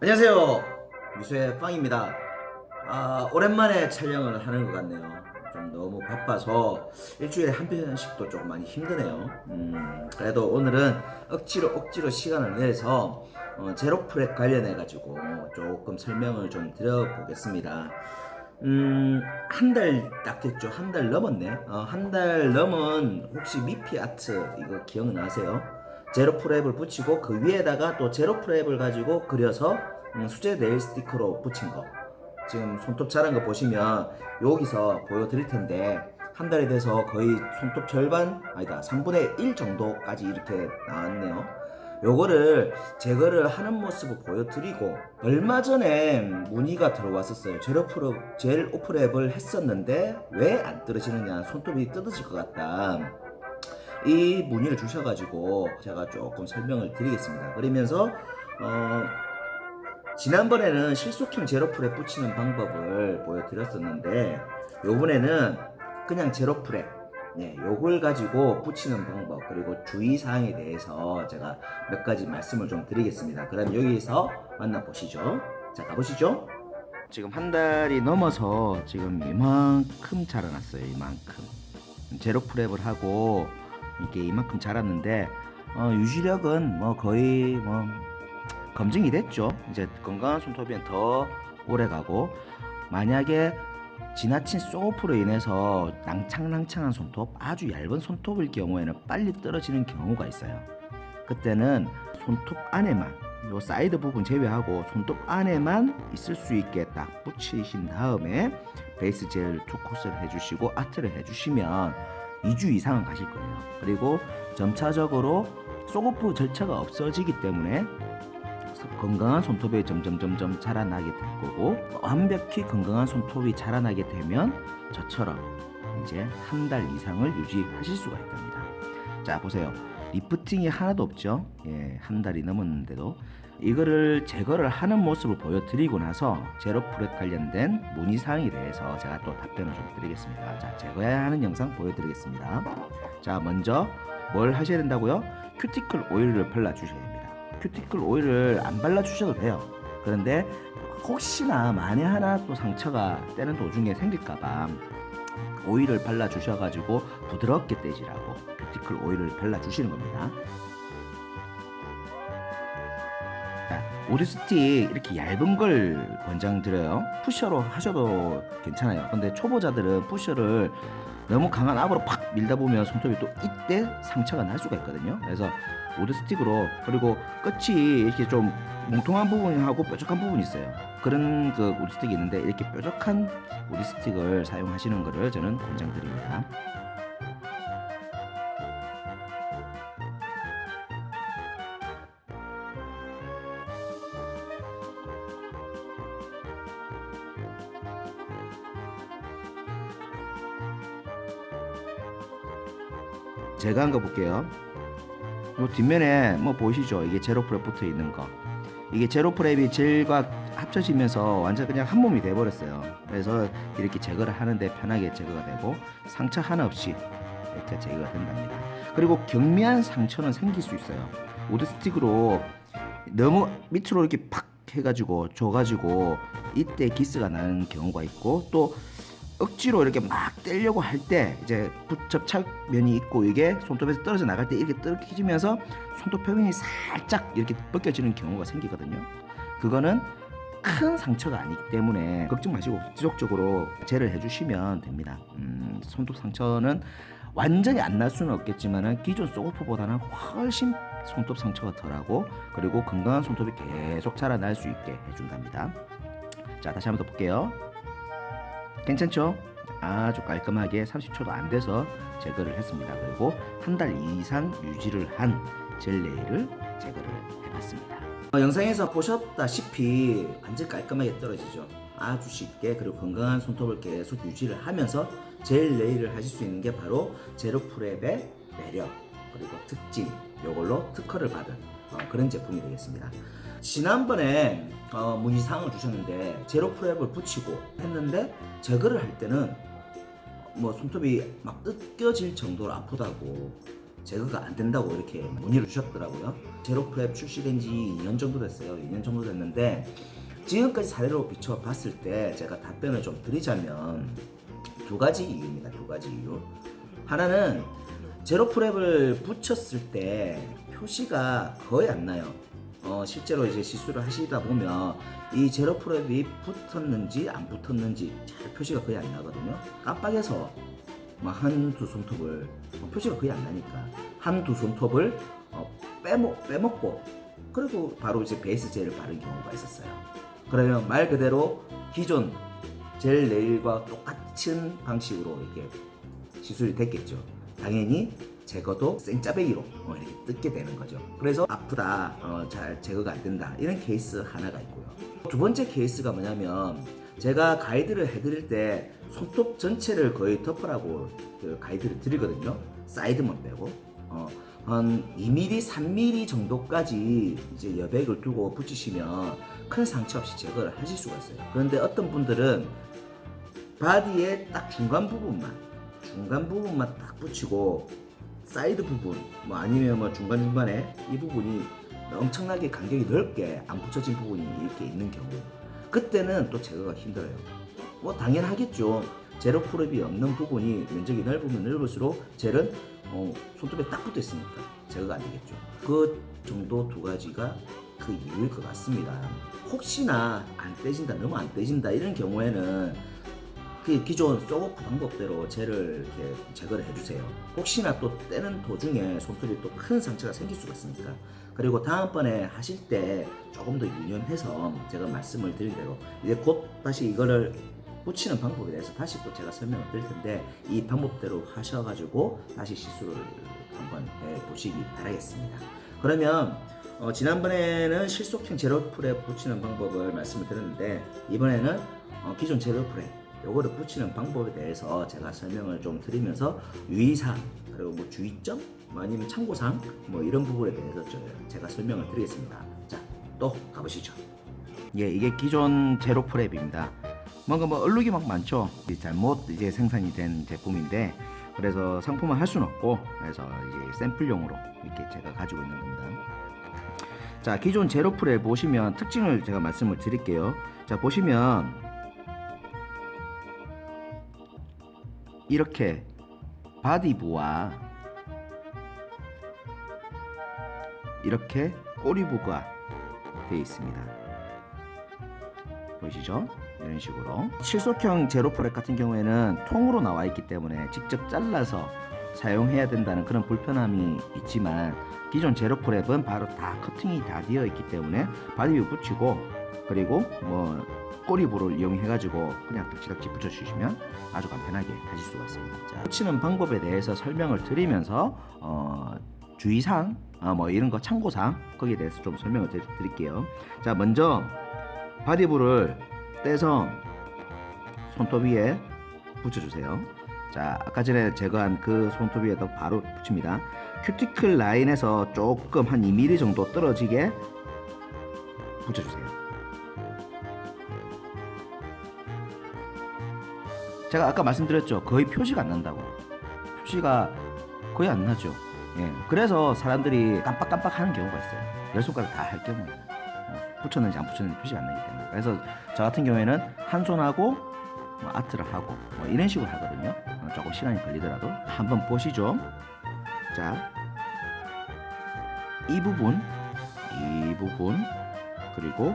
안녕하세요, 미수의 빵입니다. 오랜만에 촬영을 하는 것 같네요. 좀 너무 바빠서 일주일에 한 편씩도 조금 많이 힘드네요. 그래도 오늘은 억지로 시간을 내서 제로프랩 관련해 가지고 조금 설명을 좀 드려보겠습니다. 한 달 딱 됐죠. 한 달 넘었네. 한 달 넘은 혹시 미피 아트 이거 기억나세요? 제로프랩을 붙이고 그 위에다가 또 제로프랩을 가지고 그려서 수제 네일 스티커로 붙인 거. 지금 손톱 자란 거 보시면 여기서 보여드릴 텐데 한 달이 돼서 거의 손톱 절반 아니다 3분의 1 정도까지 이렇게 나왔네요. 요거를 제거를 하는 모습을 보여드리고 얼마 전에 문의가 들어왔었어요. 젤 오프랩을 했었는데 왜 안 떨어지느냐, 손톱이 뜯어질 것 같다, 이 문의를 주셔가지고 제가 조금 설명을 드리겠습니다. 그러면서 지난번에는 실속형 제로프랩 붙이는 방법을 보여드렸었는데 요번에는 그냥 제로프랩, 요걸 가지고 붙이는 방법 그리고 주의사항에 대해서 제가 몇 가지 말씀을 좀 드리겠습니다. 그럼 여기서 만나보시죠. 자, 가보시죠. 지금 한 달이 넘어서 지금 이만큼 자라났어요. 이만큼 제로프랩을 하고 이게 이만큼 자랐는데 유지력은 뭐 거의 뭐 검증이 됐죠. 이제 건강한 손톱이면 더 오래 가고, 만약에 지나친 쏘프로 인해서 낭창낭창한 손톱, 아주 얇은 손톱일 경우에는 빨리 떨어지는 경우가 있어요. 그때는 손톱 안에만, 요 사이드 부분 제외하고 손톱 안에만 있을 수 있게 딱 붙이신 다음에 베이스 젤 2코스를 해주시고 아트를 해주시면 2주 이상은 가실 거예요. 그리고 점차적으로 쏘고프 절차가 없어지기 때문에 건강한 손톱이 점점 자라나게 될 거고, 완벽히 건강한 손톱이 자라나게 되면 저처럼 이제 한 달 이상을 유지하실 수가 있답니다. 자, 보세요. 리프팅이 하나도 없죠. 한 달이 넘었는데도. 이거를 제거를 하는 모습을 보여드리고 나서 제로프랩 관련된 문의사항에 대해서 제가 또 답변을 좀 드리겠습니다. 자, 제거해야 하는 영상 보여드리겠습니다. 자, 먼저 뭘 하셔야 된다고요? 큐티클 오일을 발라주셔야 됩니다. 큐티클 오일을 안 발라주셔도 돼요. 그런데 혹시나 만에 하나 또 상처가 떼는 도중에 생길까봐 오일을 발라주셔가지고 부드럽게 떼지라고 큐티클 오일을 발라주시는 겁니다. 오디 스틱 이렇게 얇은 걸 권장드려요. 푸셔로 하셔도 괜찮아요. 근데 초보자들은 푸셔를 너무 강한 압으로 팍 밀다 보면 손톱이 또 이때 상처가 날 수가 있거든요. 그래서 오디 스틱으로, 그리고 끝이 이렇게 좀 뭉통한 부분하고 뾰족한 부분이 있어요. 그런 그 오디 스틱이 있는데 이렇게 뾰족한 오디 스틱을 사용하시는 것을 저는 권장드립니다. 제가 한 거 볼게요. 요 뒷면에 뭐 보이시죠? 이게 제로프랩 붙어 있는 거. 이게 제로프랩이 젤과 합쳐지면서 완전 그냥 한 몸이 돼 버렸어요. 그래서 이렇게 제거를 하는데 편하게 제거가 되고 상처 하나 없이 이렇게 제거가 된답니다. 그리고 경미한 상처는 생길 수 있어요. 오드 스틱으로 너무 밑으로 이렇게 팍 해가지고 줘가지고 이때 기스가 나는 경우가 있고, 또 억지로 이렇게 막 떼려고 할 때 이제 접착면이 있고 이게 손톱에서 떨어져 나갈 때 이렇게 떨어지면서 손톱 표면이 살짝 이렇게 벗겨지는 경우가 생기거든요. 그거는 큰 상처가 아니기 때문에 걱정 마시고 지속적으로 젤을 해주시면 됩니다. 손톱 상처는 완전히 안 날 수는 없겠지만 기존 쏘고프보다는 훨씬 손톱 상처가 덜하고, 그리고 건강한 손톱이 계속 자라날 수 있게 해준답니다. 자, 다시 한번 더 볼게요. 괜찮죠? 아주 깔끔하게 30초도 안 돼서 제거를 했습니다. 그리고 한 달 이상 유지를 한 젤 네일을 제거를 해봤습니다. 영상에서 보셨다시피 완전 깔끔하게 떨어지죠. 아주 쉽게, 그리고 건강한 손톱을 계속 유지를 하면서 젤 네일을 하실 수 있는 게 바로 제로프랩의 매력 그리고 특징, 요걸로 특허를 받은 그런 제품이 되겠습니다. 지난번에 문의사항을 주셨는데 제로프랩을 붙이고 했는데 제거를 할 때는 뭐 손톱이 막 뜯겨질 정도로 아프다고 제거가 안 된다고 이렇게 문의를 주셨더라고요. 제로프랩 출시된 지 2년 정도 됐어요. 2년 정도 됐는데 지금까지 사례로 비춰봤을 때 제가 답변을 좀 드리자면 두 가지 이유입니다. 두 가지 이유. 하나는 제로프랩을 붙였을 때 표시가 거의 안 나요. 실제로 이제 시술을 하시다 보면 이 제로프랩이 붙었는지 안 붙었는지 잘 표시가 거의 안 나거든요. 깜빡해서 막 한두 손톱을 표시가 거의 안 나니까 한두 손톱을 빼먹고 그리고 바로 이제 베이스 젤을 바른 경우가 있었어요. 그러면 말 그대로 기존 젤 네일과 똑같은 방식으로 이렇게 시술이 됐겠죠. 당연히 제거도 생짜배기로 이렇게 뜯게 되는 거죠. 그래서 아프다, 잘 제거가 안 된다 이런 케이스 하나가 있고요. 두 번째 케이스가 뭐냐면 제가 가이드를 해드릴 때 손톱 전체를 거의 덮으라고 그 가이드를 드리거든요. 사이드만 빼고 한 2mm, 3mm 정도까지 이제 여백을 두고 붙이시면 큰 상처 없이 제거를 하실 수가 있어요. 그런데 어떤 분들은 바디의 딱 중간 부분만 딱 붙이고 사이드 부분 뭐 아니면 뭐 중간중간에 이 부분이 엄청나게 간격이 넓게 안 붙여진 부분이 이렇게 있는 경우 그때는 또 제거가 힘들어요. 뭐 당연하겠죠. 제로프랩이 없는 부분이 면적이 넓으면 넓을수록 젤은 손톱에 딱 붙어 있으니까 제거가 안 되겠죠. 그 정도 두 가지가 그 이유일 것 같습니다. 혹시나 안 떼진다, 너무 안 떼진다 이런 경우에는 그 기존 소고프 방법대로 젤을 이렇게 제거를 해주세요. 혹시나 또 떼는 도중에 손톱이 또 큰 상처가 생길 수가 있으니까. 그리고 다음번에 하실 때 조금 더 유념해서 제가 말씀을 드린 대로 이제 곧 다시 이거를 붙이는 방법에 대해서 다시 또 제가 설명을 드릴 텐데 이 방법대로 하셔가지고 다시 시술을 한번 해보시기 바라겠습니다. 그러면 지난번에는 실속형 제로프랩 붙이는 방법을 말씀을 드렸는데 이번에는 기존 제로프랩 요거를 붙이는 방법에 대해서 제가 설명을 좀 드리면서 유의사항 그리고 뭐 주의점 뭐 아니면 참고사항 뭐 이런 부분에 대해서 제가 설명을 드리겠습니다. 자, 또 가보시죠. 예, 이게 기존 제로프랩입니다. 뭔가 뭐 얼룩이 막 많죠. 잘못 이제 생산이 된 제품인데 그래서 상품화 할 수는 없고 그래서 이제 샘플용으로 이렇게 제가 가지고 있는 겁니다. 자, 기존 제로프랩 보시면 특징을 제가 말씀을 드릴게요. 자, 보시면 이렇게 바디부와 이렇게 꼬리부가 되어 있습니다. 보이시죠? 이런 식으로 실속형 제로프랩 같은 경우에는 통으로 나와 있기 때문에 직접 잘라서 사용해야 된다는 그런 불편함이 있지만 기존 제로프랩은 바로 다 커팅이 다 되어 있기 때문에 바디부 붙이고 그리고 뭐 꼬리부를 이용해 가지고 그냥 덕지덕지 붙여주시면 아주 간편하게 하실 수가 있습니다. 자, 붙이는 방법에 대해서 설명을 드리면서 주의사항 뭐 이런 거 참고사항 거기에 대해서 좀 설명을 드릴게요. 자, 먼저 바디부를 떼서 손톱 위에 붙여주세요. 자, 아까 전에 제거한 그 손톱 위에다 바로 붙입니다. 큐티클 라인에서 조금 한 2mm 정도 떨어지게 붙여주세요. 제가 아까 말씀드렸죠. 거의 표시가 안 난다고. 표시가 거의 안 나죠. 예. 그래서 사람들이 깜빡깜빡 하는 경우가 있어요. 10손가락 다 할 경우에 붙였는지 안 붙였는지 표시가 안 나기 때문에. 그래서 저 같은 경우에는 한 손하고 뭐 아트를 하고 뭐 이런 식으로 하거든요. 조금 시간이 걸리더라도 한번 보시죠. 자, 이 부분 그리고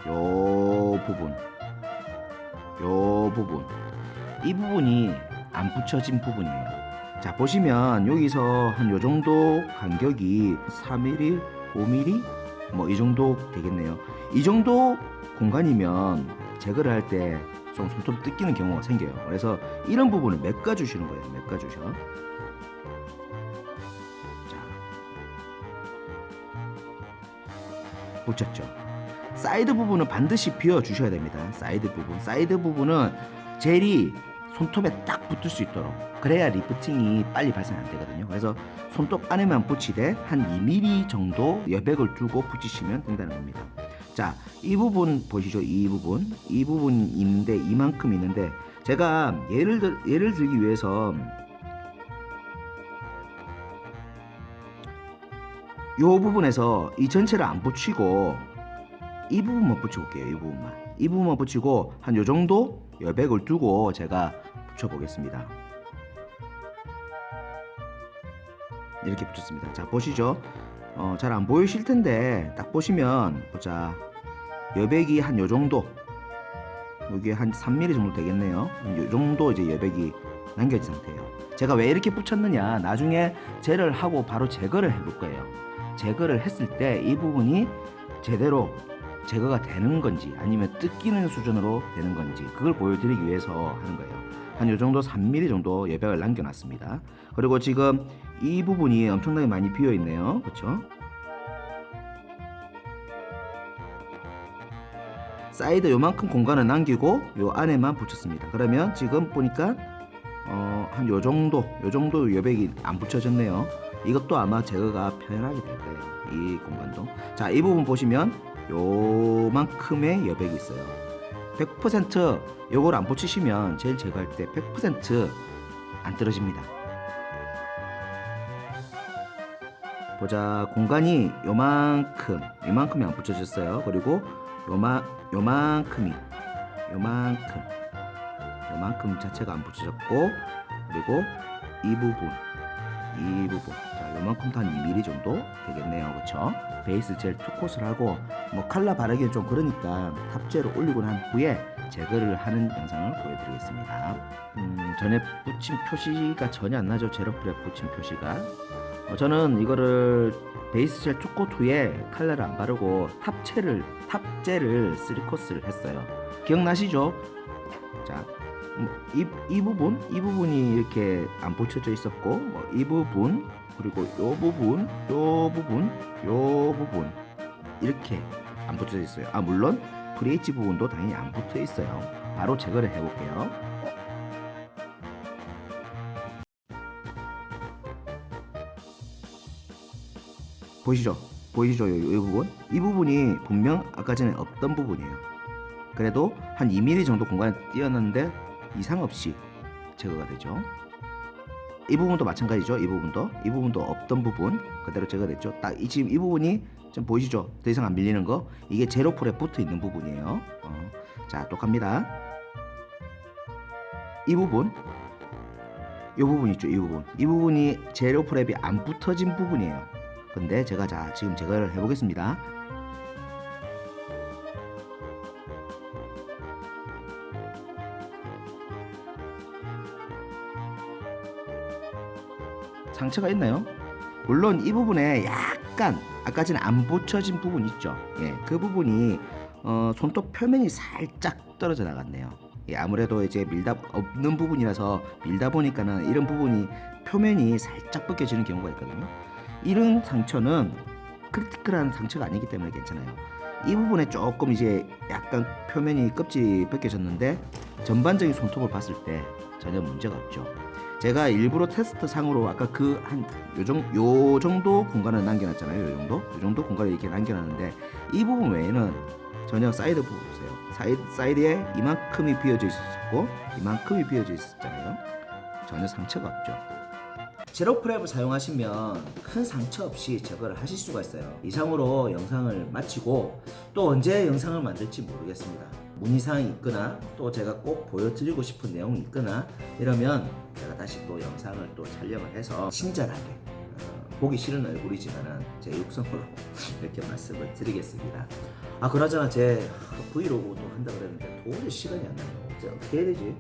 요 부분 이 부분이 안 붙여진 부분이에요. 자, 보시면 여기서 한 요 정도 간격이 4mm, 5mm 뭐 이 정도 되겠네요. 이 정도 공간이면 제거를 할 때 좀 손톱 뜯기는 경우가 생겨요. 그래서 이런 부분을 메꿔 주시는 거예요. 메꿔 주셔. 자, 붙였죠. 사이드 부분은 반드시 비워 주셔야 됩니다. 사이드 부분은 젤이 손톱에 딱 붙을 수 있도록, 그래야 리프팅이 빨리 발생 안 되거든요. 그래서 손톱 안에만 붙이되 한 2mm 정도 여백을 두고 붙이시면 된다는 겁니다. 자, 이 부분 보시죠. 이 부분이 있는데, 이만큼 있는데, 제가 예를 들기 위해서 요 부분에서 이 전체를 안 붙이고 이 부분만 붙여볼게요. 이 부분만 붙이고 한 요 정도 여백을 두고 제가 붙여보겠습니다. 이렇게 붙였습니다. 자, 보시죠. 잘 안 보이실 텐데 딱 보시면 보자. 여백이 한 요 정도, 여기 한 3mm 정도 되겠네요. 요 정도 이제 여백이 남겨진 상태예요. 제가 왜 이렇게 붙였느냐, 나중에 젤을 하고 바로 제거를 해볼 거예요. 제거를 했을 때 이 부분이 제대로 제거가 되는 건지 아니면 뜯기는 수준으로 되는 건지 그걸 보여드리기 위해서 하는 거예요. 한 요 정도 3mm 정도 여백을 남겨놨습니다. 그리고 지금 이 부분이 엄청나게 많이 비어 있네요. 그렇죠? 사이드 요만큼 공간을 남기고 요 안에만 붙였습니다. 그러면 지금 보니까 한 요 정도 여백이 안 붙여졌네요. 이것도 아마 제거가 편하게 될 거예요. 이 공간도. 자, 이 부분 보시면 요만큼의 여백이 있어요. 100% 요걸 안 붙이시면 젤 제거할 때 100%안 떨어집니다. 보자, 공간이 요만큼이 안 붙여졌어요. 그리고 요만큼 자체가 안 붙여졌고, 그리고 이 부분 자, 요만큼도 한 2mm 정도 되겠네요. 그쵸? 베이스 젤 2콧을 하고 뭐 칼라 바르기는 좀 그러니까 탑젤을 올리고 난 후에 제거를 하는 영상을 보여드리겠습니다. 전에 붙임 표시가 전혀 안 나죠. 제로프랩 붙임 표시가. 저는 이거를 베이스 젤 2콧 후에 칼라를 안 바르고 탑젤을 3콧을 했어요. 기억나시죠? 자, 이 부분이 이렇게 안 붙여져 있었고, 이 부분, 그리고 요 부분 이렇게 안 붙여져 있어요. 물론 FH 부분도 당연히 안 붙어 있어요. 바로 제거를 해볼게요. 보이시죠? 이 부분? 이 부분이 분명 아까 전에 없던 부분이에요. 그래도 한 2mm 정도 공간에 띄었는데 이상 없이 제거가 되죠. 이 부분도 마찬가지죠. 이 부분도 없던 부분 그대로 제거됐죠. 지금 이 부분이 좀 보이시죠? 더 이상 안 밀리는 거, 이게 제로풀에 붙어 있는 부분이에요. 자, 또 갑니다. 이 부분 있죠. 이 부분이 제로프랩이 안 붙어진 부분이에요. 근데 제가 지금 제거를 해보겠습니다. 상처가 있나요? 물론 이 부분에 약간 아까 전에 안 붙여진 부분 있죠. 그 부분이 손톱 표면이 살짝 떨어져 나갔네요. 아무래도 이제 밀다 없는 부분이라서 밀다 보니까는 이런 부분이 표면이 살짝 벗겨지는 경우가 있거든요. 이런 상처는 크리티컬한 상처가 아니기 때문에 괜찮아요. 이 부분에 조금 이제 약간 표면이 껍질이 벗겨졌는데 전반적인 손톱을 봤을 때 전혀 문제가 없죠. 제가 일부러 테스트 상으로 아까 요 정도 공간을 남겨놨잖아요. 요 정도 공간을 이렇게 남겨놨는데 이 부분 외에는 전혀 사이드 부분 보세요. 사이드에 이만큼이 비어져 있었고 이만큼이 비어져 있었잖아요. 전혀 상처가 없죠. 제로프랩을 사용하시면 큰 상처 없이 제거를 하실 수가 있어요. 이상으로 영상을 마치고 또 언제 영상을 만들지 모르겠습니다. 문의사항이 있거나 또 제가 꼭 보여드리고 싶은 내용이 있거나 이러면 제가 다시 또 영상을 또 촬영을 해서 친절하게 보기 싫은 얼굴이지만은 제 육성으로 이렇게 말씀을 드리겠습니다. 그나저나 제 브이로그도 한다 그랬는데 도저히 시간이 안 나요. 이제 어떻게 해야 되지?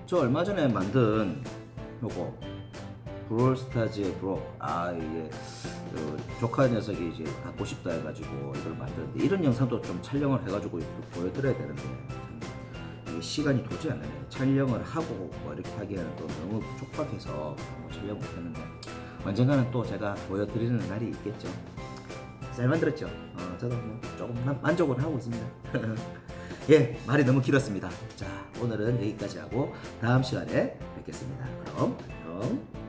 저 얼마 전에 만든 요거 브롤스타즈 브록, 이게 조카 녀석이 이제 갖고 싶다 해가지고 이걸 만드는데, 이런 영상도 좀 촬영을 해가지고 보여드려야 되는데 이게 시간이 도저히 안 나네요. 촬영을 하고 뭐 이렇게 하기에는 또 너무 촉박해서 촬영 못했는데 언젠가는 또 제가 보여드리는 날이 있겠죠. 잘 만들었죠? 저도 뭐 조금 만족을 하고 있습니다. 말이 너무 길었습니다. 자, 오늘은 여기까지 하고 다음 시간에 뵙겠습니다. 그럼 안녕.